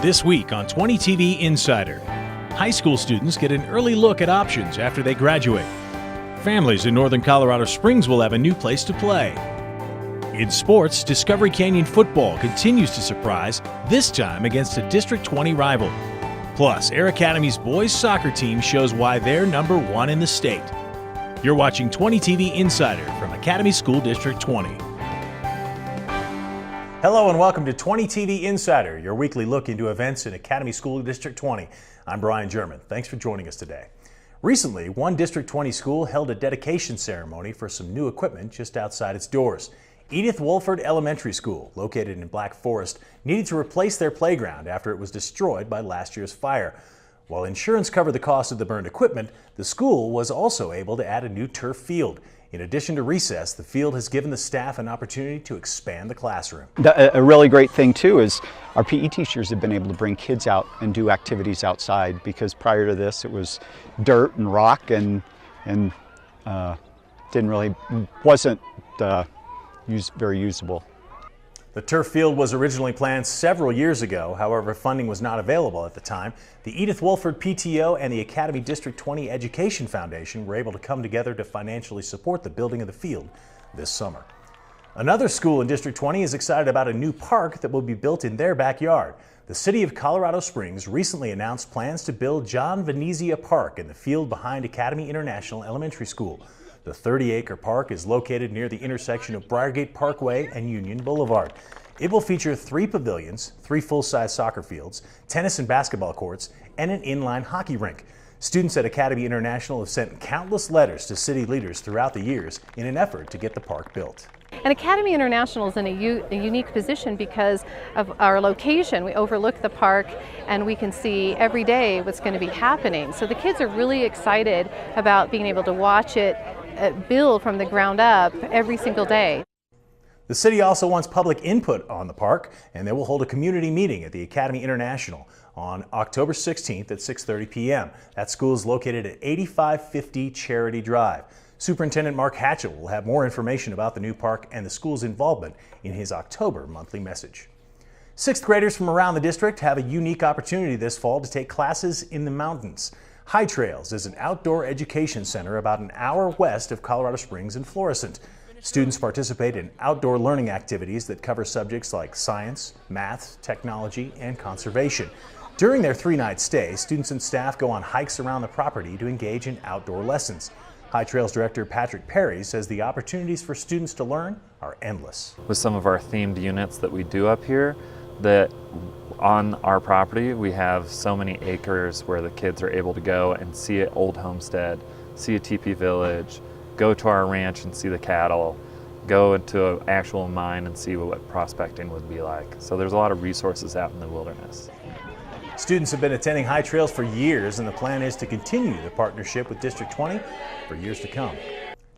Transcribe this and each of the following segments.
This week on 20 TV Insider, high school students get an early look at options after they graduate. Families in northern Colorado Springs will have a new place to play. In sports, Discovery Canyon football continues to surprise, this time against a District 20 rival. Plus, Air Academy's boys soccer team shows why they're #1 in the state. You're watching 20 TV Insider from Academy School District 20. Hello and welcome to 20 TV Insider, your weekly look into events in Academy School District 20. I'm Brian Jerman. Thanks for joining us today. Recently, one District 20 school held a dedication ceremony for some new equipment just outside its doors. Edith Wolford Elementary School, located in Black Forest, needed to replace their playground after it was destroyed by last year's fire. While insurance covered the cost of the burned equipment, the school was also able to add a new turf field. In addition to recess, the field has given the staff an opportunity to expand the classroom. A really great thing too is our PE teachers have been able to bring kids out and do activities outside, because prior to this it was dirt and rock and wasn't very usable. The turf field was originally planned several years ago. However, funding was not available at the time. The Edith Wolford PTO and the Academy District 20 Education Foundation were able to come together to financially support the building of the field this summer. Another school in District 20 is excited about a new park that will be built in their backyard. The city of Colorado Springs recently announced plans to build John Venezia Park in the field behind Academy International Elementary School. The 30-acre park is located near the intersection of Briargate Parkway and Union Boulevard. It will feature 3 pavilions, 3 full-size soccer fields, tennis and basketball courts, and an inline hockey rink. Students at Academy International have sent countless letters to city leaders throughout the years in an effort to get the park built. And Academy International is in a unique position because of our location. We overlook the park and we can see every day what's going to be happening. So the kids are really excited about being able to watch it build from the ground up every single day. The city also wants public input on the park, and they will hold a community meeting at the Academy International on October 16th at 6:30 p.m. That school is located at 8550 Charity Drive. Superintendent Mark Hatchell will have more information about the new park and the school's involvement in his October monthly message. 6th graders from around the district have a unique opportunity this fall to take classes in the mountains. High Trails is an outdoor education center about an hour west of Colorado Springs and Florissant. Students participate in outdoor learning activities that cover subjects like science, math, technology, and conservation. During their 3-night stay, students and staff go on hikes around the property to engage in outdoor lessons. High Trails Director Patrick Perry says the opportunities for students to learn are endless. With some of our themed units that we do up here, that on our property we have so many acres where the kids are able to go and see an old homestead, see a teepee village, go to our ranch and see the cattle, go into an actual mine and see what prospecting would be like. So there's a lot of resources out in the wilderness. Students have been attending High Trails for years, and the plan is to continue the partnership with District 20 for years to come.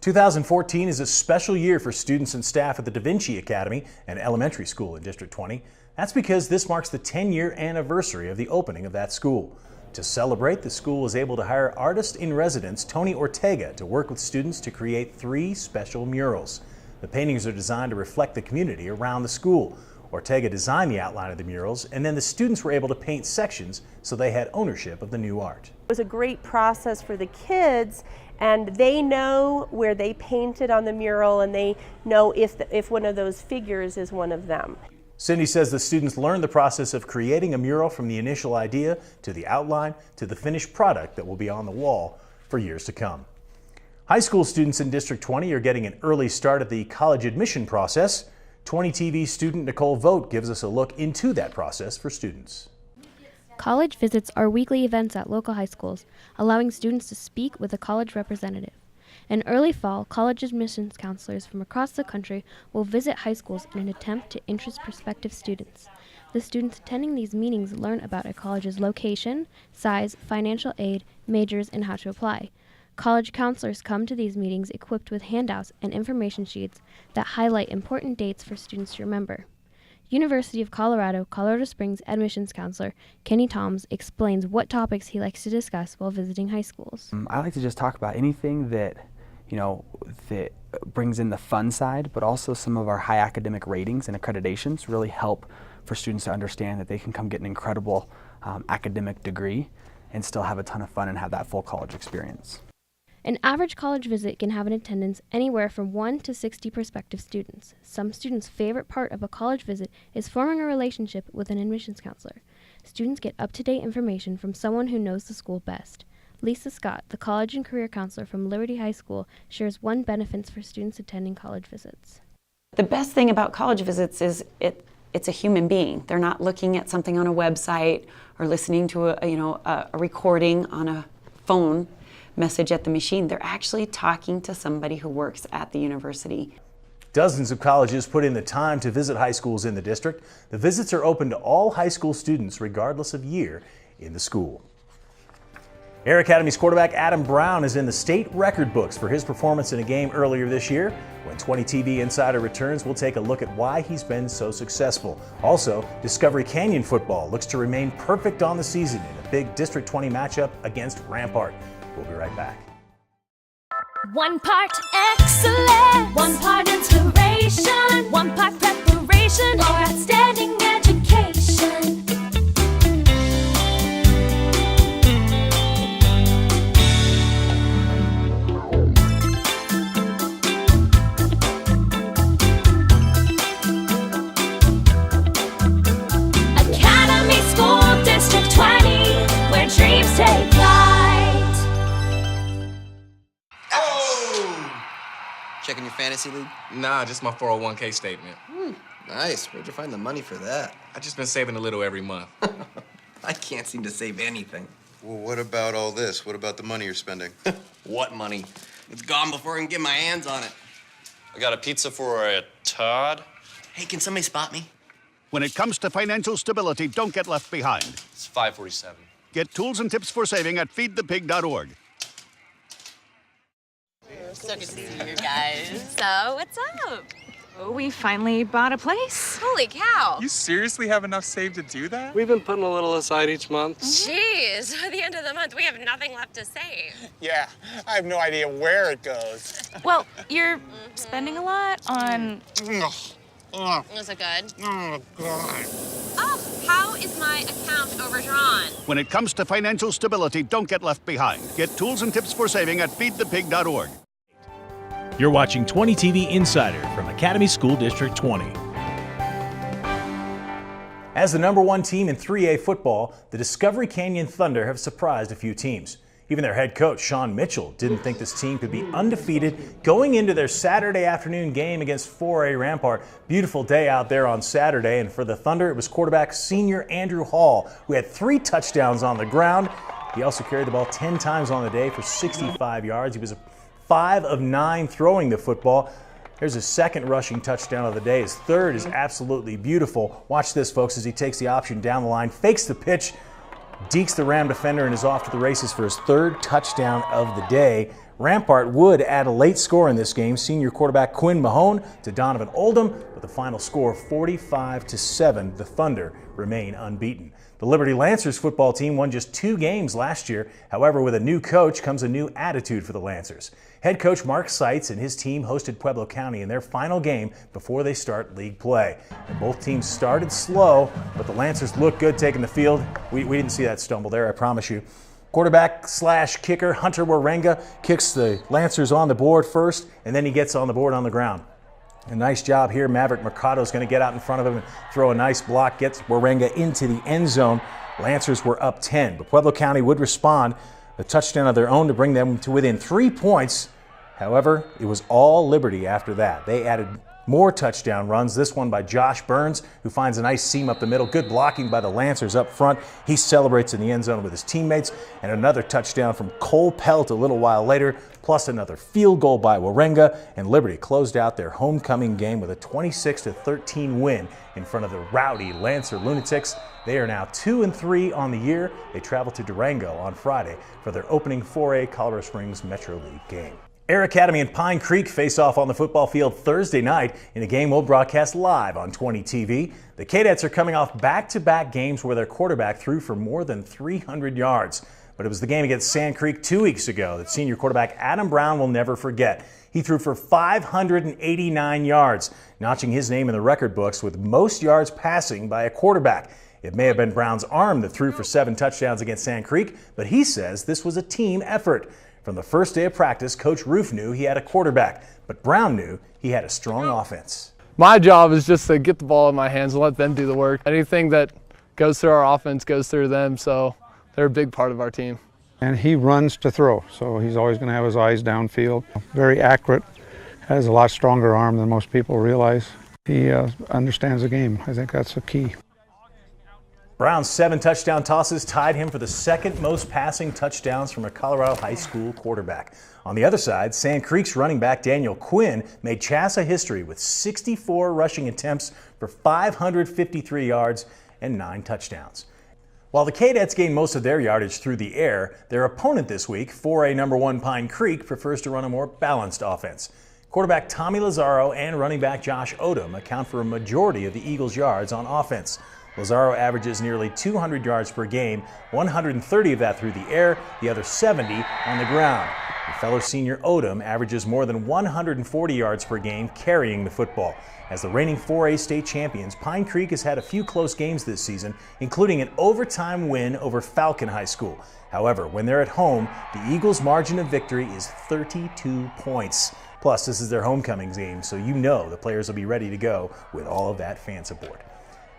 2014 is a special year for students and staff at the Da Vinci Academy, an elementary school in District 20. That's because this marks the 10-year anniversary of the opening of that school. To celebrate, the school was able to hire artist-in-residence Tony Ortega to work with students to create 3 special murals. The paintings are designed to reflect the community around the school. Ortega designed the outline of the murals, and then the students were able to paint sections so they had ownership of the new art. It was a great process for the kids, and they know where they painted on the mural, and they know if one of those figures is one of them. Cindy says the students learned the process of creating a mural from the initial idea to the outline to the finished product that will be on the wall for years to come. High school students in District 20 are getting an early start at the college admission process. 20 TV student Nicole Vogt gives us a look into that process for students. College visits are weekly events at local high schools, allowing students to speak with a college representative. In early fall, college admissions counselors from across the country will visit high schools in an attempt to interest prospective students. The students attending these meetings learn about a college's location, size, financial aid, majors, and how to apply. College counselors come to these meetings equipped with handouts and information sheets that highlight important dates for students to remember. University of Colorado, Colorado Springs admissions counselor Kenny Toms explains what topics he likes to discuss while visiting high schools. I like to just talk about anything that that brings in the fun side, but also some of our high academic ratings and accreditations really help for students to understand that they can come get an incredible academic degree and still have a ton of fun and have that full college experience. An average college visit can have an attendance anywhere from 1 to 60 prospective students. Some students' favorite part of a college visit is forming a relationship with an admissions counselor. Students get up-to-date information from someone who knows the school best. Lisa Scott, the college and career counselor from Liberty High School, shares one benefit for students attending college visits. The best thing about college visits is it's a human being. They're not looking at something on a website or listening to a recording on a phone message at the machine. They're actually talking to somebody who works at the university. Dozens of colleges put in the time to visit high schools in the district. The visits are open to all high school students regardless of year in the school. Air Academy's quarterback Adam Brown is in the state record books for his performance in a game earlier this year. When 20 TV Insider returns, we'll take a look at why he's been so successful. Also, Discovery Canyon football looks to remain perfect on the season in a big District 20 matchup against Rampart. We'll be right back. One part excellence, one part inspiration, one part preparation for outstanding education. Academy School District 20, where dreams take flight. Checking your fantasy league? Nah, just my 401k statement. Nice. Where'd you find the money for that? I just been saving a little every month. I can't seem to save anything. Well, what about all this? What about the money you're spending? What money? It's gone before I can get my hands on it. I got a pizza for a Todd. Hey, can somebody spot me? When it comes to financial stability, don't get left behind. It's 547. Get tools and tips for saving at feedthepig.org. So good to see you guys. So, what's up? Oh, we finally bought a place. Holy cow. You seriously have enough saved to do that? We've been putting a little aside each month. Jeez, at the end of the month, we have nothing left to save. Yeah, I have no idea where it goes. Well, you're spending a lot on... Was it good? Oh, God. Oh, how is my account overdrawn? When it comes to financial stability, don't get left behind. Get tools and tips for saving at feedthepig.org. You're watching 20 TV Insider from Academy School District 20. As the #1 team in 3A football, the Discovery Canyon Thunder have surprised a few teams. Even their head coach, Sean Mitchell, didn't think this team could be undefeated going into their Saturday afternoon game against 4A Rampart. Beautiful day out there on Saturday, and for the Thunder, it was quarterback senior Andrew Hall, who had 3 touchdowns on the ground. He also carried the ball 10 times on the day for 65 yards. He was 5 of 9 throwing the football. Here's his second rushing touchdown of the day. His third is absolutely beautiful. Watch this, folks, as he takes the option down the line, fakes the pitch, dekes the Ram defender, and is off to the races for his 3rd touchdown of the day. Rampart would add a late score in this game. Senior quarterback Quinn Mahone to Donovan Oldham with a final score of 45-7. The Thunder remain unbeaten. The Liberty Lancers football team won just 2 games last year. However, with a new coach comes a new attitude for the Lancers. Head coach Mark Seitz and his team hosted Pueblo County in their final game before they start league play. And both teams started slow, but the Lancers looked good taking the field. We didn't see that stumble there, I promise you. Quarterback/kicker Hunter Warenga kicks the Lancers on the board first, and then he gets on the board on the ground. A nice job here. Maverick Mercado is going to get out in front of him and throw a nice block, gets Warenga into the end zone. Lancers were up 10, but Pueblo County would respond. A touchdown of their own to bring them to within 3 points. However, it was all Liberty after that. They added more touchdown runs, this one by Josh Burns, who finds a nice seam up the middle. Good blocking by the Lancers up front. He celebrates in the end zone with his teammates. And another touchdown from Cole Pelt a little while later, plus another field goal by Warenga. And Liberty closed out their homecoming game with a 26-13 win in front of the rowdy Lancer Lunatics. They are now 2-3 on the year. They travel to Durango on Friday for their opening 4A Colorado Springs Metro League game. Air Academy and Pine Creek face off on the football field Thursday night in a game we'll broadcast live on 20 TV. The Cadettes are coming off back-to-back games where their quarterback threw for more than 300 yards. but it was the game against Sand Creek 2 weeks ago that senior quarterback Adam Brown will never forget. He threw for 589 yards, notching his name in the record books with most yards passing by a quarterback. It may have been Brown's arm that threw for 7 touchdowns against Sand Creek, but he says this was a team effort. From the first day of practice, Coach Roof knew he had a quarterback, but Brown knew he had a strong offense. My job is just to get the ball in my hands and let them do the work. Anything that goes through our offense goes through them, so they're a big part of our team. And he runs to throw, so he's always going to have his eyes downfield. Very accurate, has a lot stronger arm than most people realize. He understands the game. I think that's the key. Brown's 7 touchdown tosses tied him for the second most passing touchdowns from a Colorado high school quarterback. On the other side, Sand Creek's running back Daniel Quinn made Chassa history with 64 rushing attempts for 553 yards and 9 touchdowns. While the Cadettes gained most of their yardage through the air, their opponent this week, 4A number 1 Pine Creek, prefers to run a more balanced offense. Quarterback Tommy Lazaro and running back Josh Odom account for a majority of the Eagles' yards on offense. Lazaro averages nearly 200 yards per game, 130 of that through the air, the other 70 on the ground. And fellow senior Odom averages more than 140 yards per game carrying the football. As the reigning 4A state champions, Pine Creek has had a few close games this season, including an overtime win over Falcon High School. However, when they're at home, the Eagles' margin of victory is 32 points. Plus, this is their homecoming game, so you know the players will be ready to go with all of that fan support.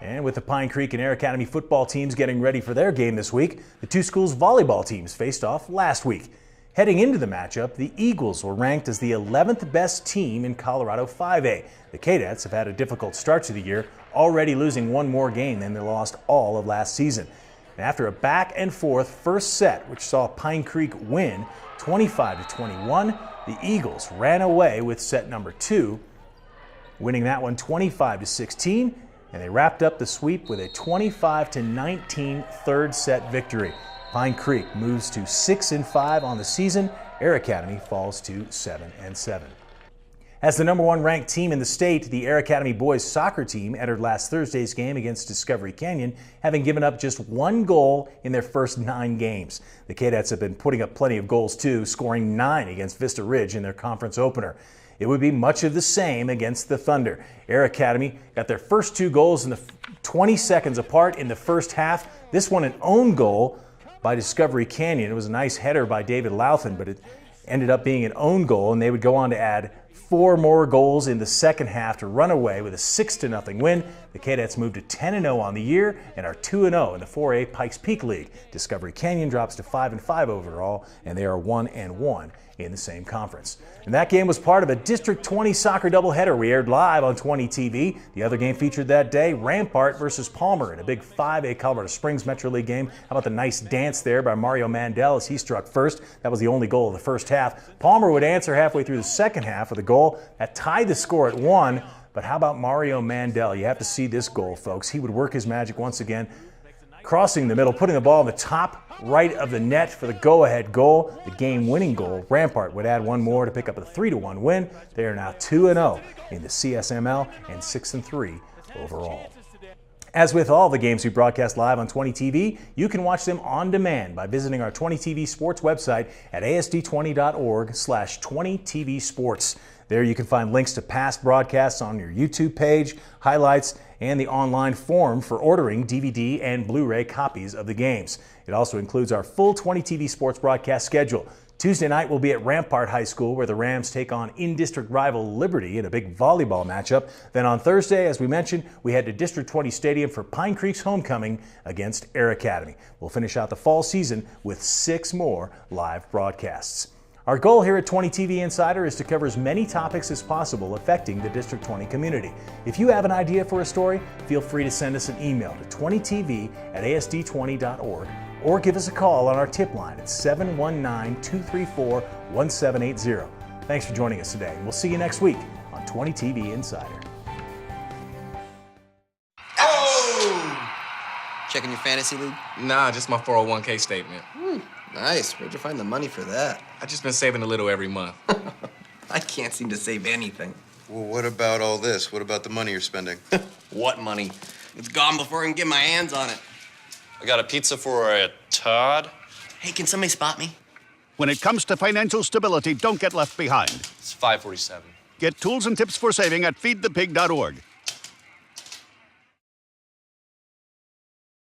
And with the Pine Creek and Air Academy football teams getting ready for their game this week, the two schools' volleyball teams faced off last week. Heading into the matchup, the Eagles were ranked as the 11th best team in Colorado 5A. The Cadettes have had a difficult start to the year, already losing one more game than they lost all of last season. And after a back-and-forth first set, which saw Pine Creek win 25-21, the Eagles ran away with set number 2, winning that one 25-16. And they wrapped up the sweep with a 25-19 third set victory. Pine Creek moves to 6-5 on the season. Air Academy falls to 7-7. As the number 1 ranked team in the state, the Air Academy boys soccer team entered last Thursday's game against Discovery Canyon, having given up just 1 goal in their first 9 games. The Cadettes have been putting up plenty of goals too, scoring 9 against Vista Ridge in their conference opener. It would be much of the same against the Thunder. Air Academy got their first 2 goals in the 20 seconds apart in the first half. This one an own goal by Discovery Canyon. It was a nice header by David Louthan, but it ended up being an own goal, and they would go on to add 4 more goals in the second half to run away with a 6-0 win. The Cadettes moved to 10-0 on the year and are 2-0 in the 4A Pikes Peak League. Discovery Canyon drops to 5-5 overall, and they are 1-1 in the same conference. And that game was part of a District 20 soccer doubleheader we aired live on 20 TV. The other game featured that day, Rampart versus Palmer in a big 5A Colorado Springs Metro League game. How about the nice dance there by Mario Mandel as he struck first? That was the only goal of the first half. Palmer would answer halfway through the second half with a goal that tied the score at 1. But how about Mario Mandel? You have to see this goal, folks. He would work his magic once again, crossing the middle, putting the ball in the top right of the net for the go-ahead goal, the game-winning goal. Rampart would add 1 more to pick up a 3-1 win. They are now 2-0 in the CSML and 6-3 overall. As with all the games we broadcast live on 20 TV, you can watch them on demand by visiting our 20 TV Sports website at asd20.org/20tvsports. There you can find links to past broadcasts on your YouTube page, highlights, and the online form for ordering DVD and Blu-ray copies of the games. It also includes our full 20 TV Sports broadcast schedule. Tuesday night we'll be at Rampart High School where the Rams take on in-district rival Liberty in a big volleyball matchup. Then on Thursday, as we mentioned, we head to District 20 Stadium for Pine Creek's homecoming against Air Academy. We'll finish out the fall season with 6 more live broadcasts. Our goal here at 20 TV Insider is to cover as many topics as possible affecting the District 20 community. If you have an idea for a story, feel free to send us an email to 20tv@asd20.org or give us a call on our tip line at 719-234-1780. Thanks for joining us today, and we'll see you next week on 20 TV Insider. Oh! Checking your fantasy league? Nah, just my 401k statement. Nice. Where'd you find the money for that? I just been saving a little every month. I can't seem to save anything. Well, what about all this? What about the money you're spending? What money? It's gone before I can get my hands on it. I got a pizza for a Todd. Hey, can somebody spot me? When it comes to financial stability, don't get left behind. It's 547. Get tools and tips for saving at feedthepig.org.